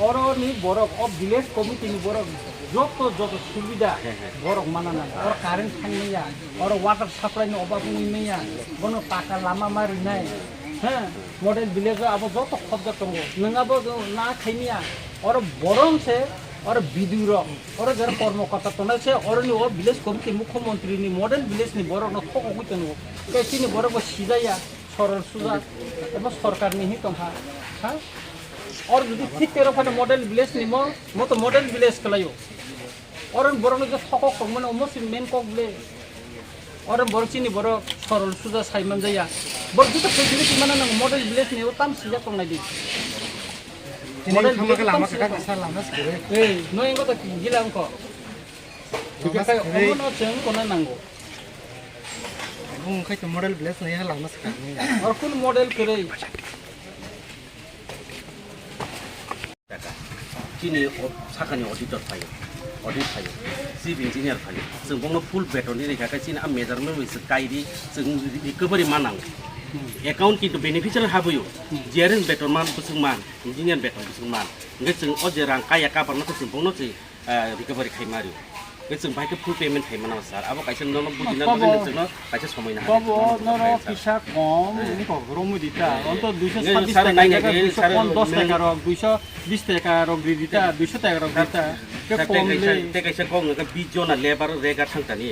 অরনি বরক অ village কমিটিনি বরক যত সুবিধা বরক মানা নাই অর কারেন্ট থাंनाया অর ওয়াটার সাপ্লাইनि অভাব नैया বনো পাকা লামা মারি নাই হ্যাঁ মডেল ভিলেজ আবো যত খবজা দङ नङाबो ना खायनिया অর বরংসে और विदुर और जरा कर्मकर्ता तो से और ओ विलेज कमिटी मुख्यमंत्री नि मॉडल विलेज नि बरक न खको गइतन केसिनि बरक सिजाया सरल सुजा एबा सरकार नि हि तंहा हा और যদি ঠিক তেरो फाने मॉडल विलेज नि मो तो मॉडल विलेज कलायो और बरक जो खको खमन मसिन मेन कगले और बरचिनि बरक सरल सुजा साइमन जाया बर जुत फेसिलिटी माना न मॉडल विलेज नि ओ ताम सिजा तंनाय दि मॉडल विलेज लामा का सार लामा सके ए नो इंगो तो गिला अंको बिकाय अमनो जों कोना नांगो बुं खै तो मॉडल विलेज नै लामा सके और कुन मॉडल करे टाका चिनि साखानि ऑडिटर फायो ऑडिट फायो चीफ इंजीनियर फायो जों बंनो फुल बेटननि रेखा चिनि आ मेजरमेंट विस कायदि जों रिकवरी मानां एकाउंट किन्तु बेनिफिशियल हाबयो जेरेन बेटन मान बुसुं मान इंजीनियर बेटन बुसुं मान ओंगे जों अजे रां काया काबारनो जों बंनो जों रिकवरी खायमारियो बे जों बायके फुल पेमेंट खायमाना सार आबो कायसे ननो बुदिना जोंनो कायसे समायना बाबो नरो फिसा कम इनको रमुदिता अन्त 226 টাকা 210 টাকা রক 220 টাকা রক দিতা 200 টাকা রক দিতা ते कायसे कम 20 जना लेबार रेगा थांतानि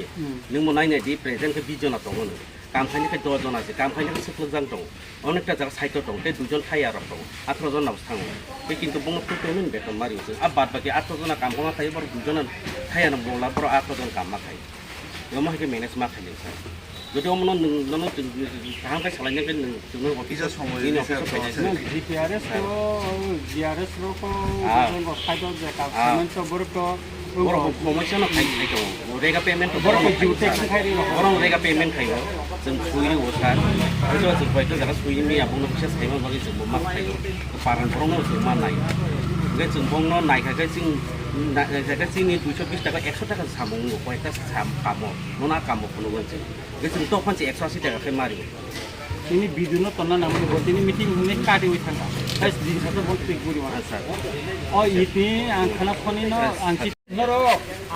नों नायनाय दि प्रेजेंट के 20 जना दङ काम खायनिखाय 10 जना আছে काम खायनिखाय सप्लजां दं अनेकटा जागा साइट दं ते 2 जन थाया रक दं 18 जनावसो थाङो बे किन्तु बंनो फुल पेमेंट बेटन मारियो जों आ बाद बाकी 18 जना काम खामा थायो बर 2 जना थाया न बंला बर 18 जन काम मा थायो यो मा के मैनेज मा थायो सर যদি অমন নন তাহাঙ্কাই সালাইনে কে নন অফিসার সময় দিন অফিসার জিপিআরএস তো জিআরএস रो को फाइदो जे का पेमेंट तो बरक बरक प्रमोशन खाइ दं रेगा पेमेंट बरक जिउ टैक्स खाइ बरक रेगा पेमेंट खाइ जों सुइनि ओसार जो जों बायतो जागा सुइनि आबुनो फिसा साइमा बागै जों मा खाइ पारन बरनो जों मा नाय गे जों बंनो नायखाय जों जागा जोंनि 220 टाका 100 टाका सामङ कयटा साम कामो नना कामो कोनो जों जों तो फानसे 180 टाका खाय Mario ini biduno tonna namni botini meeting ne kadi oi thanga tais din sato bolti guri wana sir o iti an khana phoni no anchi noro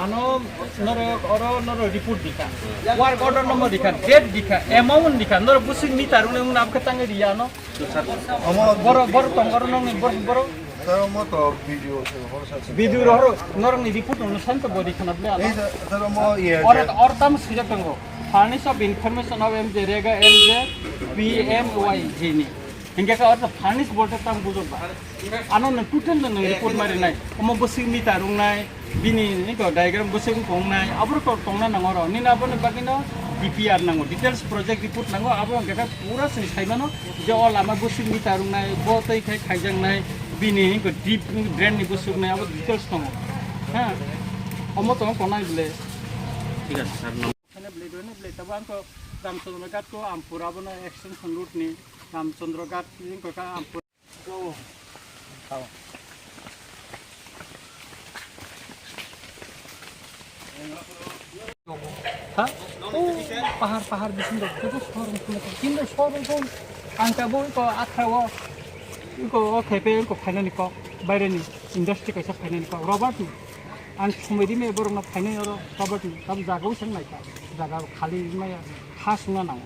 ano noro oro noro report dikha work order number dikha date dikha amount dikha noro busing ni tarune un ab khatange dia no boro tongoro no ni boro Pero mo to video ro noro ni report no santo body khana ble ano pero mo ye or tam sija tango Furnish of information of MJ Rega MJ PMYG ni. Hingga ka order furnish bolte tam bujok ba. Ano na total na report mari nai. Omo busing ni tarung nai bini ni ko diagram busing kong nai. Abro ko tong na ngoro. Ni na bone bagino DPR nango details project report nango abo hingga ka pura sini saima no je all ama busing ni tarung nai botoi khai khaijang nai bini ko deep drain ni busuk nai abo details nango. Ha. Omo tong konai bile. ঠিক আছে sir Taban ko Ramchandra Ghat ko Ampura bana extension route ni Ramchandra Ghat ni ko ka Ampura ko khao ha pahar bisin do to showroom ko angka boy ko akhawo ko khepe ko finance ko bayre ni industry ko sa finance ko Robert ni an somedi me borong na finance ro Robert ni tam jagau sang nai ka jaga khali maya ha sunga nang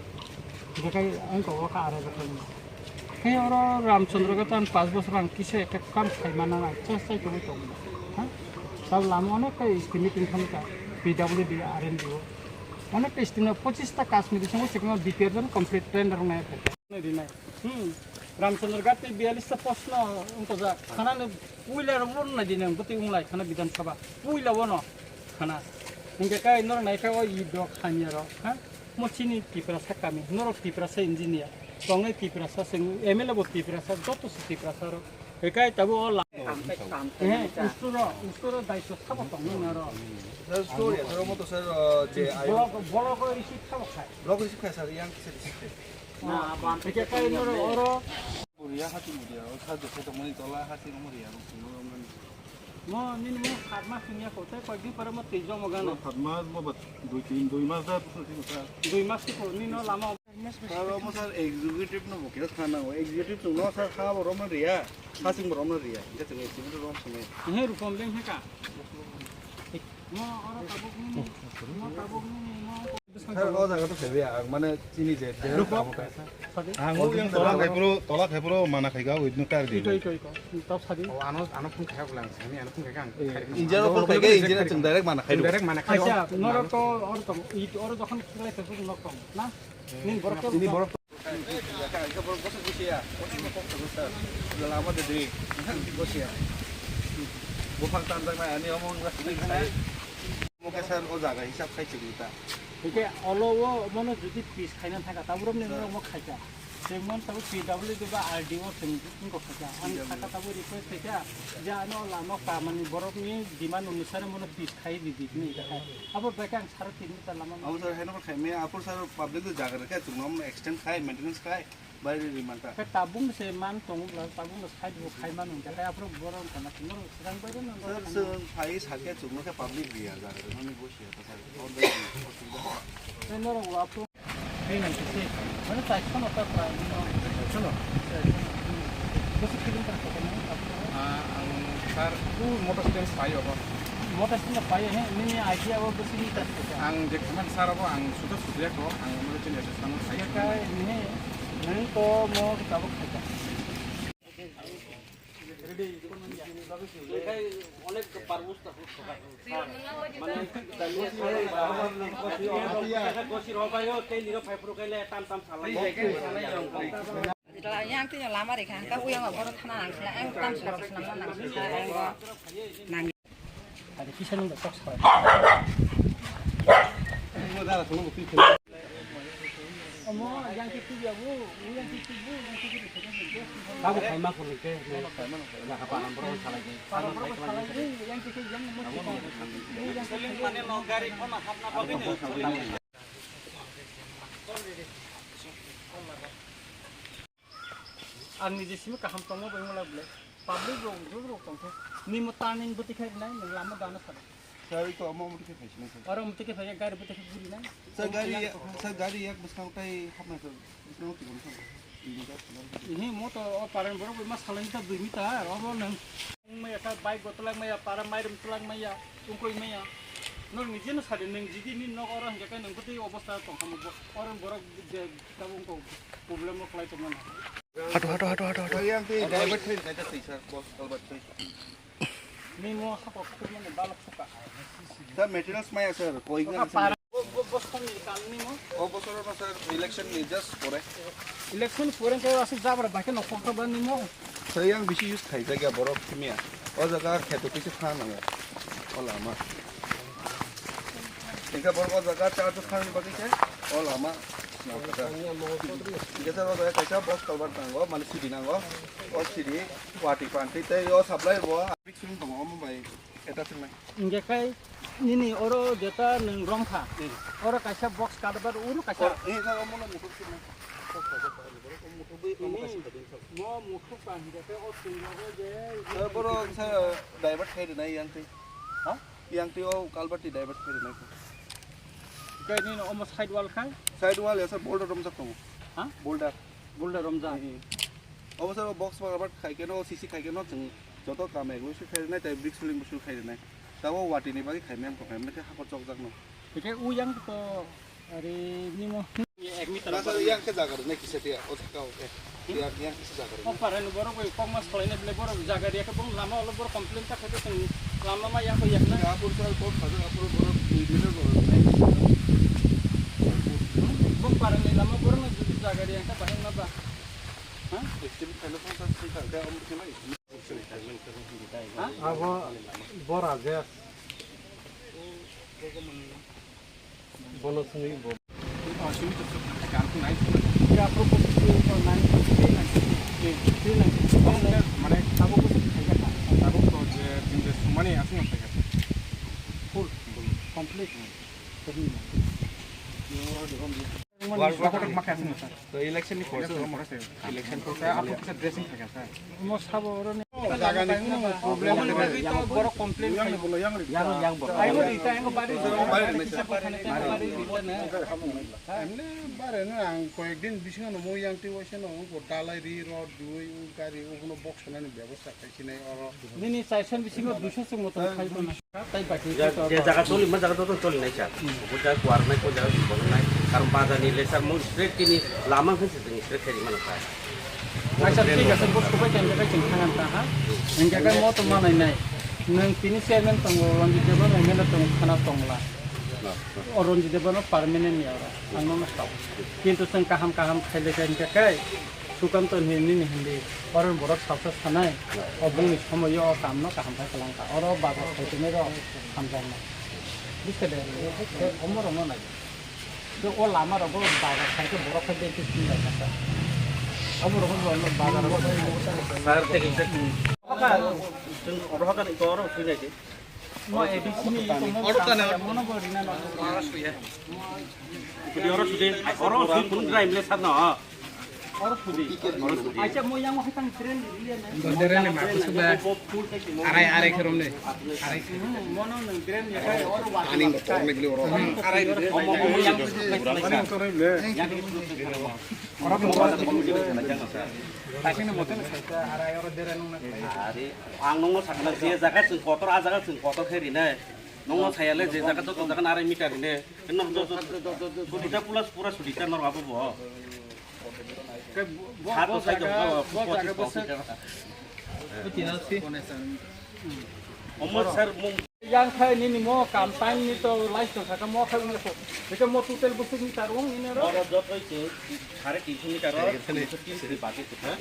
dekai angko ka are betul ke oro Ramchandra Ghat an 5 বছর an kise ekta kam khai mana na chestai kori to ha sab lama onek ka estimate income ka PWD RND onek ka estimate 25 ta Kashmiri songo sekno DPR jon complete tender na nai Ramchandra Ghat te 42 ta প্রশ্ন unko ja khana ne puila ro na dinang buti unglai khana bidan sabha puila wono khana hingga kai nor nai ka o i dok khanya ro ha mochini tipra sa kami nor tipra sa engineer tongai tipra sa sing ML bo tipra sa joto sa tipra sa ro kai tabu o la usturo daito sabo tong na ro sir story pero mo to sir je ay bolo ko receipt sabo khai blog receipt khai sir yang kise receipt na ban kai nor oro Korea hati mudia o sa de to moni tola hati no mudia mo nin mo khatma sunya ko te koi din par mo tejo mo gana khatma mo 2 mas da দুই মাস কি নি no lama Kalau mau sar executive no mungkin sana, executive tu no sar kah barom na ria, kasing barom na ria, kita tengah executive barom sama. Ini rupam lem heka. Mau orang tabuk ni, mau tabuk ni, mau. Sar kau jaga tu sebi ya, mana sini je. Rupam. Anggur yang tolak hai pro mana khai kau itu kar di. Iko. Top sadi. Ano pun kaya ulang, ini ano pun kaya kan. Injil pun khai ke injil ceng direct mana khai. Direct mana kaya. Acha, nora to orang itu orang jokan kelai tu nokong. Nah, ini borok. Ini borok. Ya kan, itu borok kosong sih ya. Kosong kok terus. Sudah lama deh. Kosong ya. Bukan tantang lah, ini omong nggak sering kan. Mau kesan oh jaga hisap khai cerita. Oke, olowo mana jadi pis kainan thaka taburom ni orang mau kaca. Semua tahu PW tu bah RDO sendiri kau kaca. An thaka tabu request kaca. Jangan lama paman borok ni di mana unusar mana pis kai di ni. Apa mereka sarat ini terlama. Aku sar hendak khai, मैं आपको sar public tu jaga रखे, तुम हम extend khai, maintenance khai, बाहर di mana. Ke tabung seman tong tabung kai dua kai mana. Jadi apa borok kena tinggal sedang baru Sir, nang. sir, भाई साके चुम्मा के public भी आ जाएगा, हमने वो शेयर तो सर, और Ini orang apa? Ini nanti sih. Mana tak kan apa apa. Chalo. Besok kirim tak apa ni? Ang sar motor stance payo apa? Motor sini apa ya? Ini idea apa besok ni tak. Ang jekman sar apa? Ang sudah sudah ko, ang motor change sa sana saya Kaya ini, nang to mau kita buat saja. অনেক পারবুস মানে গছির হবায় তেল Nero ফাইফ্রো কাইলে টাম টাম সালাই yang tu yang lama deh kan, kau yang baru tanah nang sila, yang tam sila senang nang sila, nang. ada kisah nang tak salah. Omo yang itu ya bu, yang itu bu, yang itu. Kamu kaimak kulit ke? Nak apa nombor salah lagi? Nombor salah lagi, yang itu yang mau. Yang seling mana nogari, oh nak apa begini? Ang nijisme kaham tongo ba yung lable? Public road tongke. Ni mo taning buti kay nai, nang lama dana sa. Sir तो amount के fashion है Orang buti kay phaya gari buti kay buri nai. Sir गाड़ी एक discount है हम ना sir discount की Ini mo to paran boro mas salang ta 2 meter, abo nang maya ka bike botolang maya para mayrum tulang maya, ungkoy maya. Nang nije na sare nang jidi ni no orang jakai nang buti obostha tong hamu orang borok tabung ko problem mo klai to mana. Sir yang ते driver थे नहीं तो sir boss अलबत थे Ni mo sa ko ko man balak suka. Sir maintenance में है sir कोई Ka का para bos kon ni kan ni mo. ओ बॉस और सर इलेक्शन में जस्ट हो रहा है Election foreign kay asik jabar ba ke no ko ba ni mo. सर yang बिशी यूज खाई जगह बरफ में और जगह खेतों पे से खाना है और लामा इनका बरफ जगह चार तो खाने बाकी है और लामा जैसा वो कैसा बॉक्स कवर टांगो माने सीधी नांगो और सीधी वाटी पांटी ते यो सप्लाई वो बिग स्विंग तो हम भाई एटा से में Inge kay nini oro jeta nang rong kha. Oro kaisa box kadbar uru kaisa. ये ना हम ना मुकुट से Mo mukhu pan jete o tingo je. Sir बरो सर डाइवर्ट खाई नहीं yang ते हां yang ते ओ कालबटी डाइवर्ट खाई नहीं Kay ni o mas side wall khay. Side वाले सर बोल्डर रम सकता हूं हां बोल्डर Bulda romja. अब सर बॉक्स पर खाई के नो सीसी खाई के नो जों जतो काम है गुसु खाई नहीं त ब्रिक्स फिलिंग बुसु खाई नहीं तब वो वाटी नहीं बाकी खाई में तो खाई में के हाको चौक जाक नो Kay uyang to are ni mo 1 meter. ना सर yang के जाकर नहीं किसे दिया ओ का ओके yang किसे जाकर O paran boro ko pang mas khalai na boro jaga dia ke bong lama olo boro complaint ta kete teng lama ma yang ko yak na. आप सर बहुत खाजर आप बरो वीडियो बरो Bong paran ni lama boro na jaga dia ka bahang na ba. Ha? Actually telephone sir से करके हम के नहीं Abo bora je. Bonus ni bo. Oh sini tu kan tu naik. Ya propose ko 9 Mana tabu ko tabu ko je jinde sumani asin apa kan. full complete. Walau kotak makan asin sir. तो election नहीं force Election ko saya apa bisa dressing kan sir. Mo sabo ro ni জাগানি কোনো problem বড় complain বলো young yang bor ayo ita yang bari এমনি বারে না কয়েকদিন বিশেষ না মই ইয়াংটি হইছে না ডালাই রি রড দুই গাড়ি ওগুলো বক্স বানানোর ব্যবস্থা খাইছি নাই আর nini session bisingo 200 sing motor khaito na tai baki যে জায়গা চলি মানে জায়গা তো চলি নাই স্যার বুঝা কুয়ার নাই কোন জায়গা বল নাই কারণ বাজার নিলে স্যার মই স্ট্রেট কিনি লামা হইছে তুমি স্ট্রেট খেলি মানে পায় acha ঠিক আছে বস ko jan ka jing thangan ta ha engka ka mo to manai nai nang tini chairman tong ronji deba no mena tong khana tongla ronji deba no permanent ya ora angno na stop kintu sang kaham khaile ka engka kai sukan to ni hindi oron borok sabsa sanai obungni somoyo kamno kaham ka kalangka oro baba khaite ne ro samjana buste de omor omor nai to o lama ro bo baba khaite borok khaite ti na ka omor omor baba ro sir থেকে जों अरहागान इतरो फैनायदि mo edisini mono borina no कुदी अर सुदे अर सुइ कुन ड्राइभले Saran oro sudi acha mo yang mo hitang tren dia na বন্দরে নে মাকু সুবা আড়াই খেরম নে mono nang tren ya kai oro wa আনিং বতর মেগলি ওর আড়াই তাকিনে মতন খাইতা আড়াই ওর দেরে নুন आरे आं नंगो साखना जे जागा जों कतर आ जागा जों कतर खेरिने नंगो सायाले जे जागा तो जागा आराय मिटारने नंग सुदिता प्लस पूरा सुदिता नर बाबू बो हाथ तो साइड अमर सर मुं yang khai ni mo kam tang ni to life to saka mo khai ni ko beka mo total busu ni tarung ni ro और जो कोई से 350 मीटर है 330 से बाकी कुछ है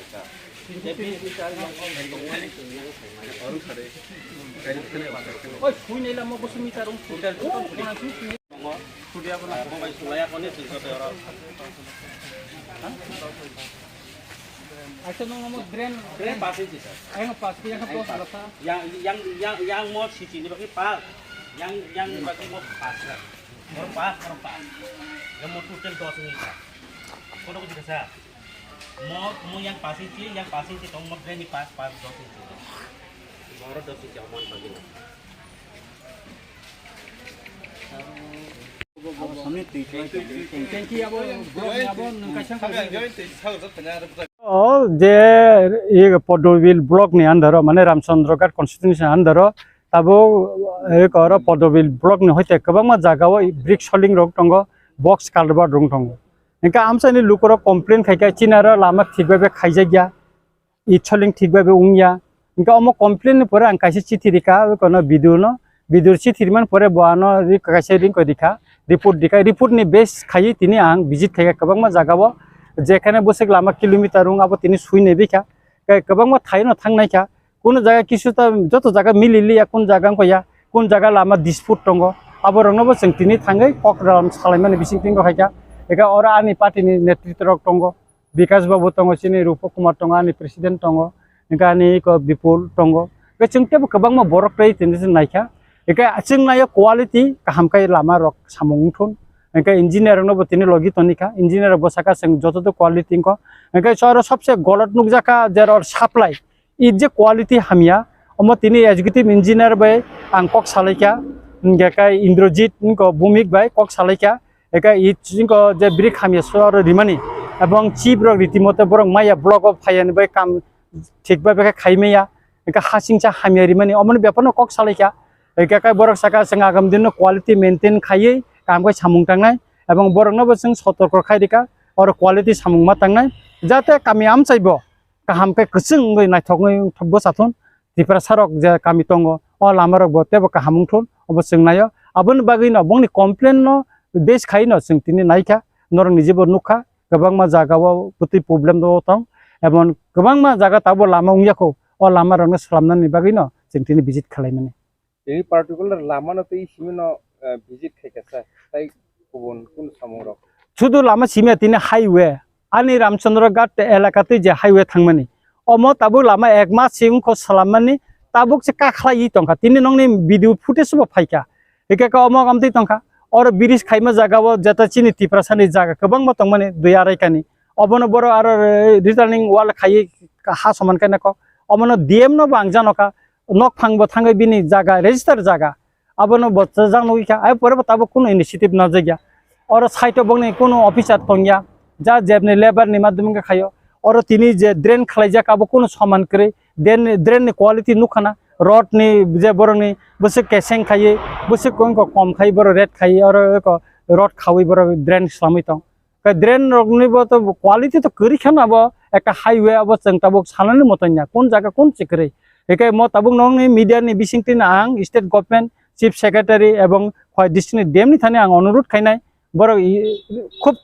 oi sui ni la mo busu ni tarung total सुदिया बना मोबाइल सुलाया कोने से तो और acha no mo drain train पास है sir ay no pas yang ko sa sa yang mau sisi ni bagi pas yang bagi mau pas lah orang pas yang mau total 2 meter kono ko dikasa mau yang pas itu tong mau drain ni pas 2 meter baru 2 meter aman bagi thank you abo nang kasang ka যে এই পদবিল block নি আন্দার মানে Ramchandraghat constitution আন্দার তাবো এই কর পদবিল block নি হইতে কবাংমা জাগাও ব্রিক সলিং রং টঙ্গ বক্স কালবার রং টঙ্গ ইনকা আমসানি লুকর কমপ্লেন খাইকা চিনার লামা ঠিকভাবে খাইজা গিয়া ই সলিং ঠিকভাবে উংয়া ইনকা অম কমপ্লেন পরে আং কাইসে চিঠি দিকা কোন বিদুর চিঠির মান পরে বানো রি কাইসে রিং কই দিকা রিপোর্ট নি বেস খাই তিনি আং ভিজিট খাইকা কবাংমা জাগাও যেখানে বসে লামা কিলোমিটার রং আবার তিনি শুই নেবিখা গোबां थाइनो थांनायखा कोन जायगा किसुता जत जायगा मिलिलिया कोन जायगा कया कोन जायगा लामा डिस्पुट दङ आबो रंनोबो जों दिनै थाङै ककराम सालायमाने बिसिं थिंगो खायका एका अरा आनि पार्टीनि नेतृत्व दङ विकास बाबु दङ सिनि रूप कुमार दङ आनि प्रेसिडेन्ट दङ एका आनि को विपुल दङ बे जोंटेबो गोबां बरक प्राय दिनै नायखा एका जों नायो क्वालिटी गाहामखाय लामा रक सामुंथुन एका इंजिनियर नो बतिनि लगी तनिका इंजिनियर बसाका जों जत क्वालिटी को एका सर सबसे गलत नुकजाका जेर सप्लाइ इ जे क्वालिटी हामिया अम तिनि एजुकेटिव इंजिनियर बाय आं कक सालायका एका इंद्रजीत को भूमिक बाय कक सालायका एका इ को जे ब्रिक हामिया सर रिमानि एवं चिफ रक रीतिमते बरं माया ब्लॉक अफ फायानि बाय काम ठीक बाय खाइमेया एका हासिंचा हामिया रिमानि अमन बेपनो कक सालायका एका बरक साका जों आगाम दिन क्वालिटी मेंटेन खायै कामखौ सामुं थांनाय एवं बरंनोबो जों सतर्क खायदिका और क्वालिटी सामुं मा थांनाय जाते कामि आमचाइबो गाहामखै गोसोङै नायथगै थबबो साथन दिफरा सारक जे कामि दङ अ लामारक बतेबो गाहामुंथन अब जों नायो आबोन बागैनो बंनि कमप्लेन न बेस खायनो जों तिनि नायखा नरं निजेबो नुखा गोबां मा जागाव बुति प्रब्लेम दङ एवं गोबां मा जागा ताबो लामा उंयाखौ अ लामारनो सलामनानै बागैनो जों तिनि भिजिट खालायमाने এই পার্টিকুলার লামানতে সিমিনো ভিজিট খাইকাছা তাই গুবুন কোন সামুর শুধু লামা সিমিয়া তিনি হাইওয়ে आनि रामचंद्रघाट एलाकाते जे हाइवे थांमानि अम ताबो लामा एक मास सिंखौ सालाममानि ताबुक से काखलायि तंखा तिनि नंनि भिडिअ फुटेजबो फायका एकेका अम आमति तंखा और ब्रिज खाइमा जागाव जेता चिनि तिप्रासानि जागा गोबां म तंमानि दुइ आरायकानि अबनो बर आरो रिटार्निं वाल खाइ हा समान काने को অমনো DM no bang janoka nok phangbo thangai bini jaga register jaga abono botsa jang noika ai pore tabo kono initiative na jagya oro site bongni kono officer tongya ja jebni labor ni madhyamge khayo oro tini je drain khlaijak abo kono saman kre drain ni quality nukhana rod ni je boroni bose keseng khaye bose ko kom khai boro red khaye oro ko rod khawi boro drain slamai tong ka drain rogni bo to quality to kari khana bo একটা highway আবার जों তাবক সানানি মতন কোন জায়গা কোন চিকরে একাই ম তাবক নং মিডিয়া নি বিসিংতিন আং স্টেট গভর্নমেন্ট চিফ সেক্রেটারি এবং হয় ডিস্ট্রিক্ট ডিএমনি থানে আং অনুরোধ খাইনাই বড় খুব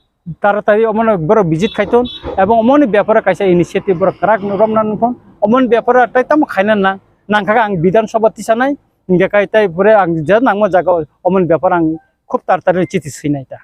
তাড়াতাড়ি অমন বড় ভিজিট খাইতন এবং অমনি ব্যাপারে কাইসা ইনিশিয়েটিভ বড় করাক রমনান ফোন অমন ব্যাপারে তাই তাম খাইনান না নাংখাকা আং বিধানসভা তিসানাই ইংগাকাই তাই পরে আং যা নাংমো জায়গা অমন ব্যাপার আং খুব তাড়াতাড়ি চিঠি সিনাইতা